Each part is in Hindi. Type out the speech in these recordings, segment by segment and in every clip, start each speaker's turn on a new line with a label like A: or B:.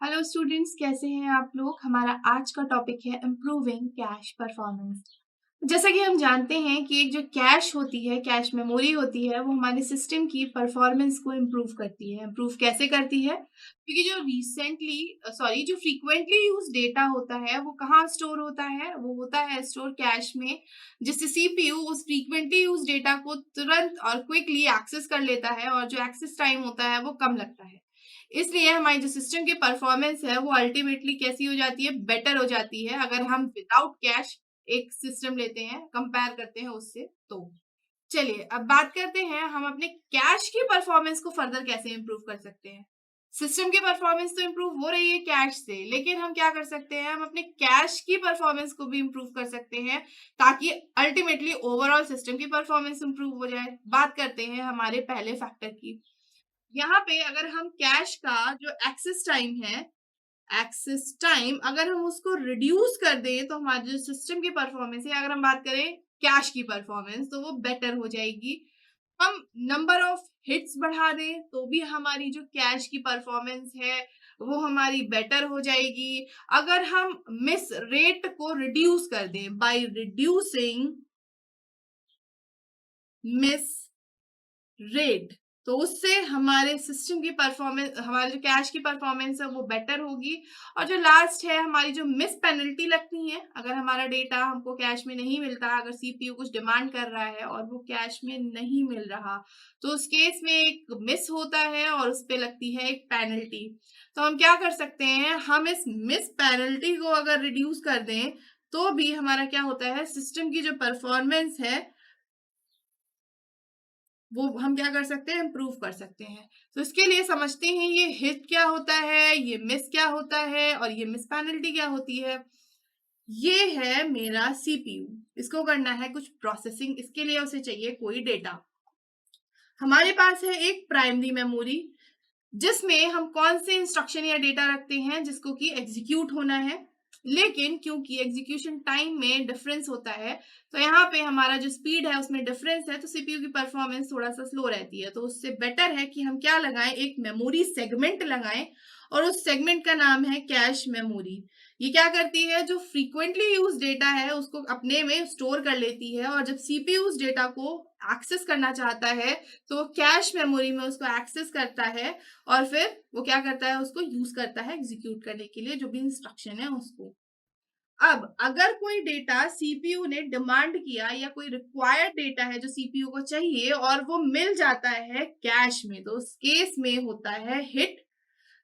A: हेलो स्टूडेंट्स, कैसे हैं आप लोग। हमारा आज का टॉपिक है इम्प्रूविंग कैश परफॉर्मेंस। जैसा कि हम जानते हैं कि एक जो कैश होती है, कैश मेमोरी होती है, वो हमारे सिस्टम की परफॉर्मेंस को इम्प्रूव करती है। इम्प्रूव कैसे करती है? क्योंकि जो फ्रीक्वेंटली यूज डेटा होता है वो कहाँ स्टोर होता है? वो होता है स्टोर कैश में, जिससे सीपीयू उस फ्रीक्वेंटली यूज डेटा को तुरंत और क्विकली एक्सेस कर लेता है और जो एक्सेस टाइम होता है वो कम लगता है। इसलिए हमारी जो सिस्टम की परफॉर्मेंस है वो अल्टीमेटली कैसी हो जाती है? बेटर हो जाती है, अगर हम विदाउट कैश एक सिस्टम लेते हैं, कंपेयर करते हैं उससे। तो चलिए अब बात करते हैं हम अपने कैश की परफॉर्मेंस को फर्दर कैसे इंप्रूव कर सकते हैं। सिस्टम की परफॉर्मेंस तो इंप्रूव हो रही है कैश से, लेकिन हम क्या कर सकते हैं? हम अपने कैश की परफॉर्मेंस को भी इंप्रूव कर सकते हैं, ताकि अल्टीमेटली ओवरऑल सिस्टम की परफॉर्मेंस इंप्रूव हो जाए। बात करते हैं हमारे पहले फैक्टर की। यहाँ पे अगर हम कैश का जो एक्सेस टाइम है, एक्सेस टाइम अगर हम उसको रिड्यूस कर दें तो हमारे जो सिस्टम की परफॉर्मेंस है, अगर हम बात करें कैश की परफॉर्मेंस, तो वो बेटर हो जाएगी। हम नंबर ऑफ हिट्स बढ़ा दें तो भी हमारी जो कैश की परफॉर्मेंस है वो हमारी बेटर हो जाएगी। अगर हम मिस रेट को रिड्यूस कर दें बाय रिड्यूसिंग मिस रेट, तो उससे हमारे सिस्टम की परफॉर्मेंस, हमारे जो कैश की परफॉर्मेंस है वो बेटर होगी। और जो लास्ट है, हमारी जो मिस पेनल्टी लगती है, अगर हमारा डेटा हमको कैश में नहीं मिलता, अगर सीपीयू कुछ डिमांड कर रहा है और वो कैश में नहीं मिल रहा, तो उस केस में एक मिस होता है और उस पे लगती है एक पेनल्टी। तो हम क्या कर सकते हैं? हम इस मिस पेनल्टी को अगर रिड्यूस कर दें तो भी हमारा क्या होता है? सिस्टम की जो परफॉर्मेंस है वो हम क्या कर सकते हैं? इम्प्रूव कर सकते हैं। तो इसके लिए समझते हैं ये हिट क्या होता है, ये मिस क्या होता है और ये मिस पेनल्टी क्या होती है। ये है मेरा सीपीयू, इसको करना है कुछ प्रोसेसिंग, इसके लिए उसे चाहिए कोई डेटा। हमारे पास है एक प्राइमरी मेमोरी, जिसमें हम कौन से इंस्ट्रक्शन या डेटा रखते हैं जिसको कि एग्जीक्यूट होना है। लेकिन क्योंकि एग्जीक्यूशन टाइम में डिफरेंस होता है, तो यहाँ पे हमारा जो स्पीड है उसमें डिफरेंस है, तो सीपीयू की परफॉर्मेंस थोड़ा सा स्लो रहती है। तो उससे बेटर है कि हम क्या लगाएं? एक मेमोरी सेगमेंट लगाएं, और उस सेगमेंट का नाम है कैश मेमोरी। ये क्या करती है? जो फ्रीक्वेंटली यूज डेटा है उसको अपने में स्टोर कर लेती है, और जब सीपीयू उस डेटा को एक्सेस करना चाहता है तो वो कैश मेमोरी में उसको एक्सेस करता है, और फिर वो क्या करता है? उसको यूज करता है एग्जीक्यूट करने के लिए जो भी इंस्ट्रक्शन है उसको। अब अगर कोई डेटा सीपीयू ने डिमांड किया, या कोई रिक्वायर्ड डेटा है जो सीपीयू को चाहिए और वो मिल जाता है कैश में, तो उस केस में होता है हिट।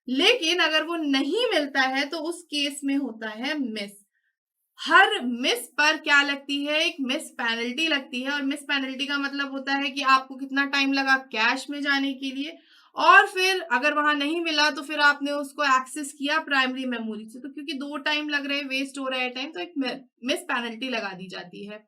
A: लेकिन अगर वो नहीं मिलता है तो उस केस में होता है मिस। हर मिस पर क्या लगती है? एक मिस पेनल्टी लगती है, और मिस पेनल्टी का मतलब होता है कि आपको कितना टाइम लगा कैश में जाने के लिए, और फिर अगर वहां नहीं मिला तो फिर आपने उसको एक्सेस किया प्राइमरी मेमोरी से, तो क्योंकि दो टाइम लग रहे हैं, वेस्ट हो रहा है टाइम, तो एक मिस पेनल्टी लगा दी जाती है।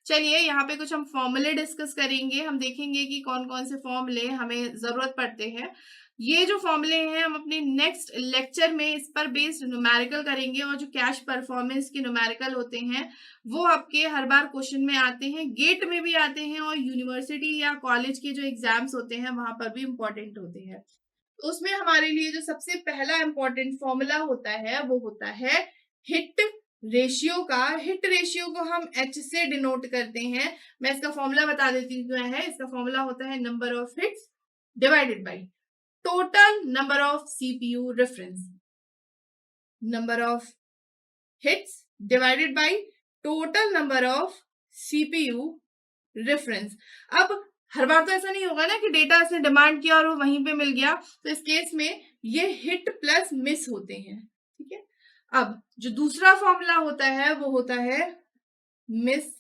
A: चलिए यहाँ पे कुछ हम फॉर्मूले डिस्कस करेंगे, हम देखेंगे कि कौन कौन से फॉर्मूले हमें जरूरत पड़ते हैं। ये जो फॉर्मूले हैं हम अपने नेक्स्ट लेक्चर में इस पर बेस्ड न्यूमेरिकल करेंगे, और जो कैश परफॉर्मेंस के न्यूमेरिकल होते हैं वो आपके हर बार क्वेश्चन में आते हैं, गेट में भी आते हैं, और यूनिवर्सिटी या कॉलेज के जो एग्जाम्स होते हैं वहां पर भी इंपॉर्टेंट होते हैं। तो उसमें हमारे लिए जो सबसे पहला इंपॉर्टेंट फॉर्मूला होता है वो होता है हिट रेशियो का। हिट रेशियो को हम एच से डिनोट करते हैं। मैं इसका फॉर्मूला बता देती हूँ क्या है। इसका फॉर्मूला होता है number of hits divided by total number of CPU reference. Number of hits divided by total number of CPU reference. अब हर बार तो ऐसा नहीं होगा ना कि डेटा इसने डिमांड किया और वो वहीं पे मिल गया, तो इस केस में ये हिट प्लस मिस होते हैं। ठीक है। अब जो दूसरा फॉर्मूला होता है वो होता है मिस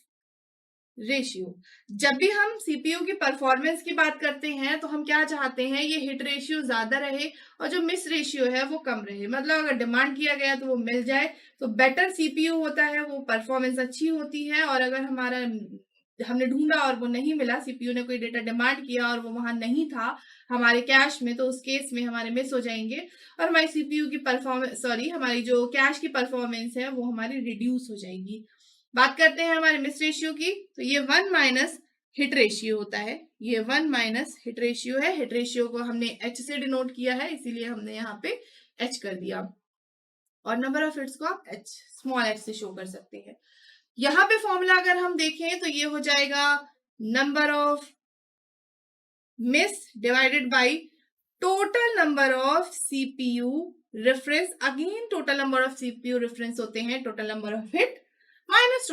A: रेशियो। जब भी हम सीपीयू की परफॉर्मेंस की बात करते हैं तो हम क्या चाहते हैं? ये हिट रेशियो ज्यादा रहे और जो मिस रेशियो है वो कम रहे। मतलब अगर डिमांड किया गया तो वो मिल जाए, तो बेटर सीपीयू होता है, वो परफॉर्मेंस अच्छी होती है। और अगर हमारा हमने ढूंढा और वो नहीं मिला, सीपीयू ने कोई डेटा डिमांड किया और वो वहां नहीं था हमारे कैश में, तो उस केस में हमारे मिस हो जाएंगे, और हमारी सीपीयू की परफॉर्मेंस, सॉरी, हमारी जो कैश की परफॉर्मेंस है वो हमारी रिड्यूस हो जाएगी। बात करते हैं हमारे मिस रेशियो की, तो ये 1 माइनस हिट रेशियो होता है, ये 1 माइनस हिट रेशियो है। हिट रेशियो को हमने एच से डिनोट किया है, इसीलिए हमने यहाँ पे एच कर दिया, और नंबर ऑफ हिट्स को आप एच स्मॉल एच से शो कर सकते हैं। यहाँ पे फॉर्मूला अगर हम देखें तो ये हो जाएगा number of miss divided by total number of CPU reference. Again total number of CPU reference होते हैं total number of hit minus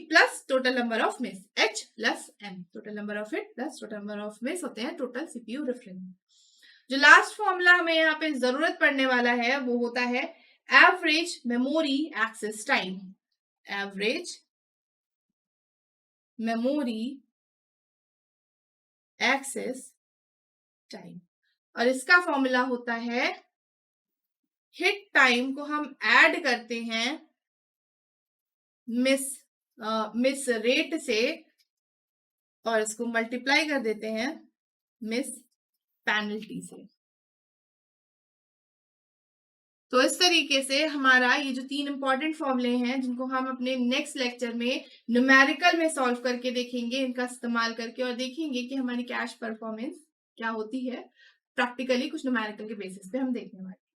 A: plus total number of miss, H plus M. Total number of hit plus total number of miss होते हैं टोटल सीपीयू रेफरेंस। जो लास्ट फॉर्मूला हमें यहाँ पे जरूरत पड़ने वाला है वो होता है average memory access time. Average memory access time, और इसका फॉर्मूला होता है हिट टाइम को हम ऐड करते हैं मिस रेट से, और इसको मल्टीप्लाई कर देते हैं मिस पेनल्टी से। तो इस तरीके से हमारा ये जो 3 इंपॉर्टेंट फॉर्मूले हैं जिनको हम अपने नेक्स्ट लेक्चर में न्यूमेरिकल में सॉल्व करके देखेंगे, इनका इस्तेमाल करके, और देखेंगे कि हमारी कैश परफॉर्मेंस क्या होती है प्रैक्टिकली, कुछ न्यूमेरिकल के बेसिस पे हम देखने वाले हैं।